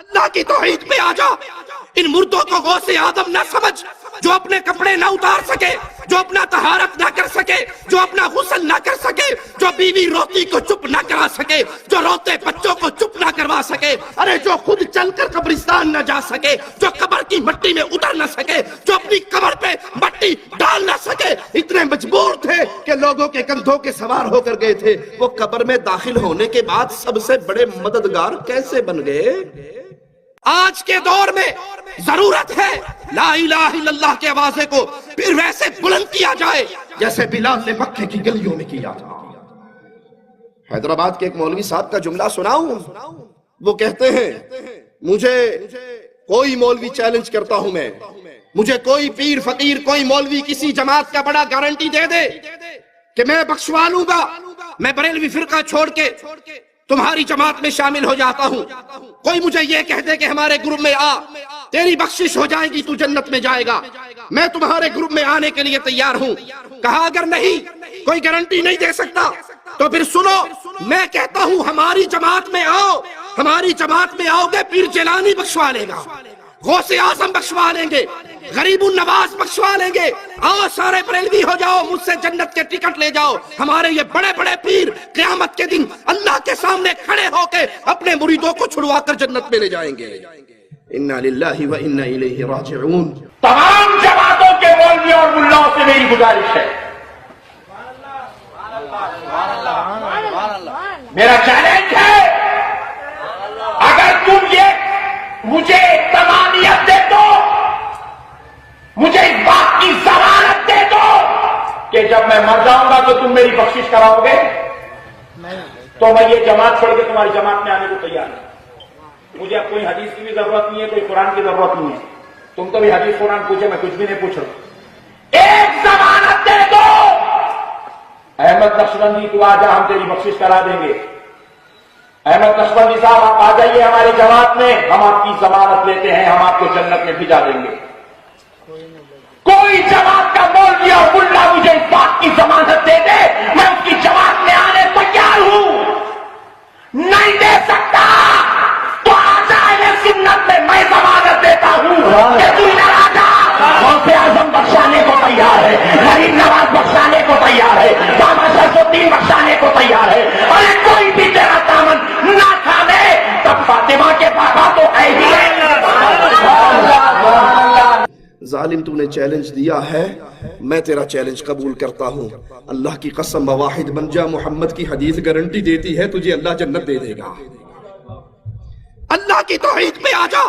اللہ کی توحید پہ آ جا. ان مردوں کو غوث آدم نہ سمجھ جو اپنے کپڑے نہ اتار سکے، جو اپنا طہارت نہ کر سکے، جو اپنا غسل نہ کر سکے، جو بیوی روتی کو چپ نہ کرا سکے، جو روتے بچوں کو چپ نہ کروا سکے، ارے جو خود چل کر قبرستان نہ جا سکے، جو قبر کی مٹی میں اتر نہ سکے، جو اپنی قبر پہ مٹی ڈال نہ سکے، اتنے مجبور تھے کہ لوگوں کے کندھوں کے سوار ہو کر گئے تھے. وہ قبر میں داخل ہونے کے بعد سب سے بڑے مددگار کیسے بن گئے؟ آج کے دور میں ضرورت ہے لا الہ الا اللہ کے آوازے کو پھر ویسے بلند کیا جائے جیسے بلال نے مکے کی گلیوں میں کیا تھا. حیدرآباد کے ایک مولوی صاحب کا جملہ سناؤں؟ وہ کہتے ہیں مجھے کوئی مولوی چیلنج کرتا ہوں میں، مجھے کوئی پیر فقیر کوئی مولوی کسی جماعت کا بڑا گارنٹی دے دے کہ میں بخشوا لوں گا، میں بریلوی فرقہ چھوڑ کے تمہاری جماعت میں شامل ہو جاتا ہوں. کوئی مجھے یہ کہہ دے کہ ہمارے گروپ میں آ، تیری بخشش ہو جائے گی، تو جنت میں جائے گا، میں تمہارے گروپ میں آنے کے لیے تیار ہوں. کہا اگر نہیں کوئی گارنٹی نہیں دے سکتا تو پھر سنو، میں کہتا ہوں ہماری جماعت میں آؤ، ہماری جماعت میں آؤ گے پیر جیلانی بخشوا لے گا، غوث اعظم بخشوا لیں گے، غریب النواز بخشوا لیں گے. آؤ سارے بریلوی ہو جاؤ، مجھ سے جنت کے ٹکٹ لے جاؤ. ہمارے یہ بڑے بڑے پیر قیامت کے دن اللہ کے سامنے کھڑے ہو کے اپنے مریدوں کو چھڑوا کر جنت میں لے جائیں گے. انا للہ و انا الیہ راجعون. تمام جماعتوں کے مولویوں اور ملاؤں سے میری گزارش ہے، میرا چیلنج ہے، اگر تم یہ مجھے تمامیت دے دو، مجھے اس بات کی ضمانت دے دو کہ جب میں مر جاؤں گا تو تم میری بخشش کراؤ گے، تو میں یہ جماعت چھوڑ کے تمہاری جماعت میں آنے کو تیار ہوں. مجھے اب کوئی حدیث کی بھی ضرورت نہیں ہے، کوئی قرآن کی ضرورت نہیں ہے. تم تو بھی حدیث قرآن پوچھے، میں کچھ بھی نہیں پوچھ رہا. ایک ضمانت دے دو، احمد نقشبندی تو آ جا، ہم تیری بخشش کرا دیں گے. احمد نقشبندی صاحب آپ آ جائیے ہماری جماعت میں، ہم آپ کی ضمانت لیتے ہیں، ہم آپ کو جنت میں بھجا دیں گے. کوئی جماعت کا مولوی اور ملا مجھے اس بات کی ضمانت دے دے میں اس کی جماعت میں آنے تیار ہوں. نہیں دے سکتا تو آ جائے سنت میں ضمانت دیتا ہوں کہ تو ادھر آ جا. غوث اعظم بخشانے کو تیار ہے، غریب نواز بخشانے کو تیار ہے، بابا شرف الدین بخشانے کو تیار ہے. ارے کوئی بھی تیرا دامن نہ کھانے تب فاطمہ کے پاپا تو ہے ہی ہے. ظالم تو نے چیلنج دیا ہے، میں تیرا چیلنج قبول کرتا ہوں. اللہ کی قسم واحد بن جا، محمد کی حدیث گارنٹی دیتی ہے تجھے اللہ جنت دے دے گا. اللہ کی توحید پہ آ جا.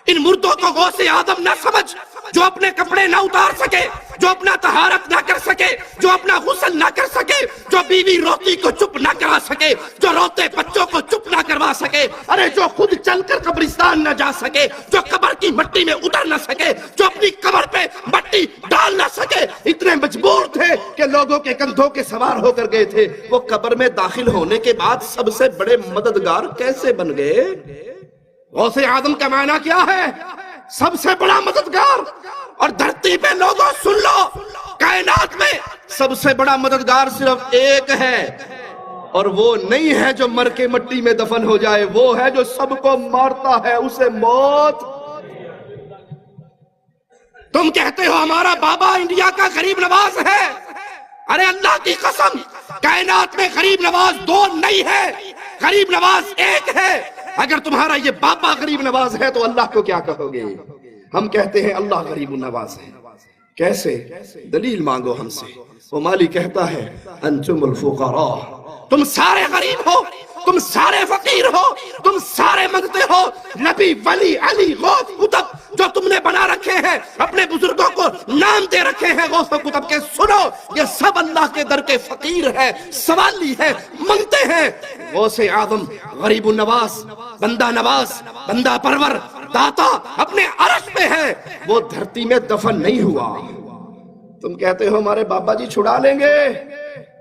ان مردوں کو غوث آدم نہ سمجھ جو اپنے کپڑے نہ اتار سکے، جو اپنا طہارت نہ کر سکے، جو اپنا غسل نہ کر سکے، جو بیوی روتی کو چپ نہ کرا سکے، جو روتے بچوں کو چپ نہ کروا سکے، ارے جو خود چل کر قبرستان نہ جا سکے، جو قبر کی مٹی میں اتر نہ سکے، جو اپنی قبر پہ مٹی ڈال نہ سکے. اتنے مجبور تھے کہ لوگوں کے کندھوں کے سوار ہو کر گئے تھے. وہ قبر میں داخل ہونے کے بعد سب سے بڑے مددگار کیسے بن گئے؟ غوث اعظم کا معنی کیا ہے؟ سب سے بڑا مددگار. اور دھرتی پہ لوگوں سن لو، کائنات میں سب سے بڑا مددگار صرف ایک ہے، اور وہ نہیں ہے جو مر کے مٹی میں دفن ہو جائے، وہ ہے جو سب کو مارتا ہے، اسے موت. تم کہتے ہو ہمارا بابا انڈیا کا غریب نواز ہے، ارے اللہ کی قسم کائنات میں غریب نواز دو نہیں ہے، غریب نواز ایک ہے. اگر تمہارا یہ بابا غریب نواز ہے تو اللہ کو کیا کہو گے؟ ہم کہتے ہیں اللہ غریب النواز ہے. کیسے؟ دلیل مانگو ہم سے. وہ مالی کہتا ہے انتم الفقراء، تم سارے غریب ہو، تم سارے فقیر ہو، تم سارے منگتے ہو. نبی، ولی، علی، غوث، قطب جو تم نے بنا رکھے ہیں، اپنے بزرگوں کو نام دے رکھے ہیں غوث و قطب کے، سنو یہ سب اللہ کے در کے فقیر ہے، سوالی ہے، منگتے ہیں. غوث اعظم غریب النواز، بندہ نواز، بندہ پرور، داتا اپنے عرش پہ ہے، وہ دھرتی میں دفن نہیں ہوا. تم کہتے ہو ہمارے بابا جی چھڑا لیں گے،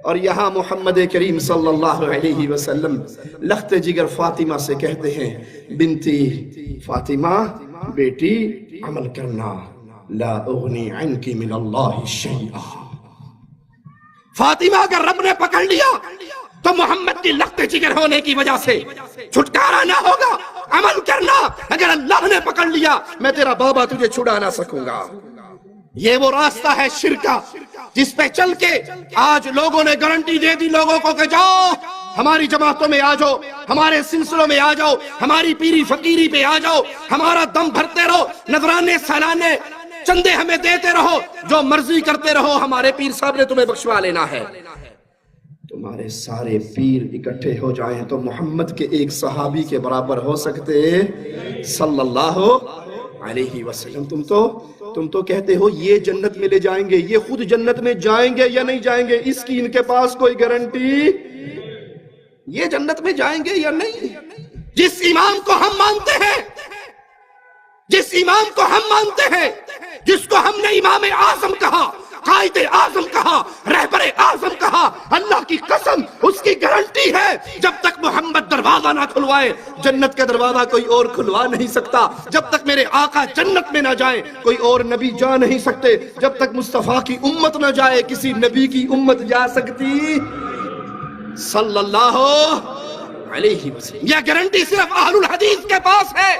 اور یہاں محمد کریم صلی اللہ علیہ وسلم لخت جگر فاطمہ سے کہتے ہیں بنتی فاطمہ، بیٹی عمل کرنا، لا اغنی عنکی من اللہ شیئا. فاطمہ اگر رب نے پکڑ لیا تو محمد کی لخت جگر ہونے کی وجہ سے چھٹکارا نہ ہوگا. عمل کرنا, اگر اللہ نے پکڑ لیا میں تیرا بابا تجھے چھڑا نہ سکوں گا. یہ وہ راستہ ہے شرک کا جس پہ چل کے آج لوگوں نے گارنٹی دے دی لوگوں کو کہ جاؤ ہماری جماعتوں میں آ جاؤ, ہمارے سلسلوں میں آ جاؤ, ہماری پیری فقیری پہ آ جاؤ, ہمارا دم بھرتے رہو, نذرانے سالانے چندے ہمیں دیتے رہو, جو مرضی کرتے رہو, ہمارے پیر صاحب نے تمہیں بخشوا لینا ہے. تمہارے سارے پیر اکٹھے ہو جائیں تو محمد کے ایک صحابی کے برابر ہو سکتے صلی اللہ علیہ وسلم. تم تو کہتے ہو یہ جنت میں لے جائیں گے, یہ خود جنت میں جائیں گے یا نہیں جائیں گے اس کی ان کے پاس کوئی گارنٹی, یہ جنت میں جائیں گے یا نہیں. جس امام کو ہم مانتے ہیں, جس امام کو ہم مانتے ہیں, جس کو ہم نے امام اعظم کہا, قائد اعظم کہا, رہبر اعظم کہا, اللہ کی قسم اس کی گارنٹی ہے جب تک محمد دروازہ نہ کھلوائے جنت کا دروازہ کوئی اور کھلوا نہیں سکتا. جب تک میرے آقا جنت میں نہ جائیں کوئی اور نبی جا نہیں سکتے. جب تک مصطفیٰ کی امت نہ جائے کسی نبی کی امت جا سکتی صلی اللہ علیہ وسلم. یہ گارنٹی صرف اہل الحدیث کے پاس ہے.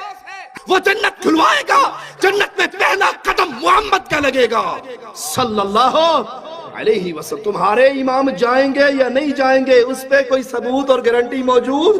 وہ جنت کھلوائے گا, جنت میں پہلا قدم محمد کا لگے گا صلی اللہ علیہ وسلم. تمہارے امام جائیں گے یا نہیں جائیں گے اس پہ کوئی ثبوت اور گارنٹی موجود